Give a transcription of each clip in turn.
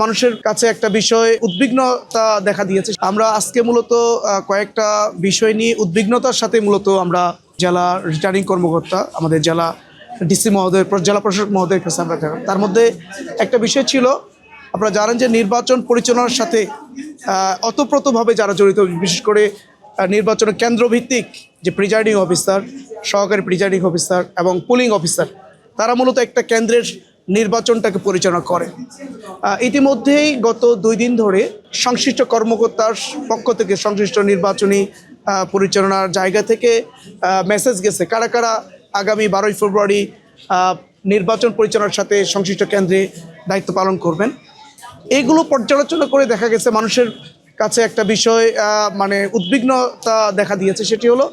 মানুষের কাছে একটা বিষয় উদ্বিগ্নতা দেখা দিয়েছে। আমরা আজকে মূলত কয়েকটা বিষয় নিয়ে উদ্বিগ্নতার সাথে মূলত আমরা জেলা রিটার্নিং কর্মকর্তা আমাদের জেলা ডিসি মহোদয় জেলা প্রশাসক মহোদয়ের কাছে আমরা থাকলাম। তার মধ্যে একটা বিষয় ছিল, আপনারা জানেন যে নির্বাচন পরিচালনার সাথে ওতপ্রোতভাবে যারা জড়িত, বিশেষ করে নির্বাচন কেন্দ্রভিত্তিক যে প্রিজাইডিং অফিসার, সহকারী প্রিজাইডিং অফিসার এবং পুলিং অফিসার, তারা মূলত একটা কেন্দ্রের নির্বাচনটাকে পরিচালনা করে। ইতিমধ্যেই গত 2 দিন ধরে সংশ্লিষ্ট কর্মকর্তার পক্ষ থেকে সংশ্লিষ্ট নির্বাচনী পরিচালনার জায়গা থেকে মেসেজ গেছে কারা কারা আগামী 12ই ফেব্রুয়ারি নির্বাচন পরিচালনার সাথে সংশ্লিষ্ট কেন্দ্রে দায়িত্ব পালন করবেন। এইগুলো পর্যালোচনা করে দেখা গেছে মানুষের কাছে একটা বিষয় উদ্বিগ্নতা দেখা দিয়েছে। সেটি হলো,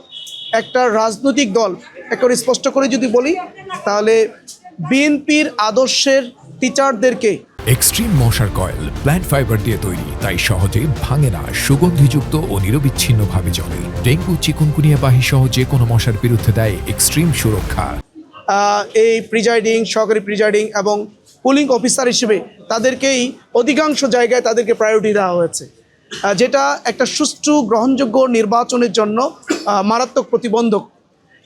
একটা রাজনৈতিক দল একেবারে স্পষ্ট করে যদি বলি তাহলে বিএনপির আদর্শের টিচারদেরকে এক্সট্রিম মশার কয়েল প্ল্যান্ট ফাইবার দিয়ে তৈরি, তাই সহজে ভাঙে না, সুগন্ধিযুক্ত ও নিরবিচ্ছিন্নভাবে জ্বলে। ডেঙ্গু, চিকুনগুনিয়া বাহি সহ যে কোনো মশার বিরুদ্ধে দেয় এক্সট্রিম সুরক্ষা। এই প্রিজাইডিং, সহকারী প্রিজাইডিং এবং পুলিং অফিসার হিসেবে তাদেরকেই অধিকাংশ জায়গায় তাদেরকে প্রায়োরিটি দেওয়া হয়েছে, যেটা একটা সুষ্ঠু গ্রহণযোগ্য নির্বাচনের জন্য মারাত্মক প্রতিবন্ধক।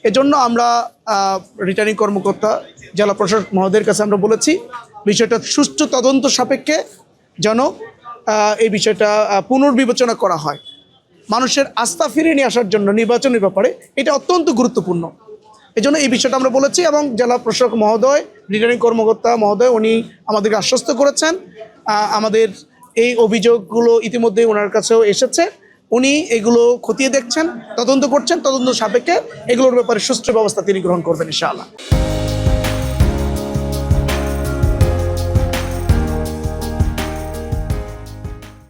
এজন্য আমরা রিটার্নিং কর্মকর্তা জেলা প্রশাসক মহোদয়ের কাছে আমরা বলেছি বিষয়টা সুষ্ঠু তদন্ত সাপেক্ষে যেন এই বিষয়টা পুনর্বিবেচনা করা হয়। মানুষের আস্থা ফিরিয়ে নিয়ে আসার জন্য নির্বাচনের ব্যাপারে এটা অত্যন্ত গুরুত্বপূর্ণ। এজন্য এই বিষয়টা আমরা বলেছি এবং জেলা প্রশাসক মহোদয়, রিটার্নিং কর্মকর্তা মহোদয় উনি আমাদেরকে আশ্বস্ত করেছেন। আমাদের এই অভিযোগগুলো ইতিমধ্যেই ওনার কাছেও এসেছে, উনি এগুলো খতিয়ে দেখছেন, তদন্ত করছেন, তদন্ত সাপেক্ষে এগুলোর ব্যাপারে সুষ্ঠু ব্যবস্থা তিনি গ্রহণ করবেন ইনশাআল্লাহ।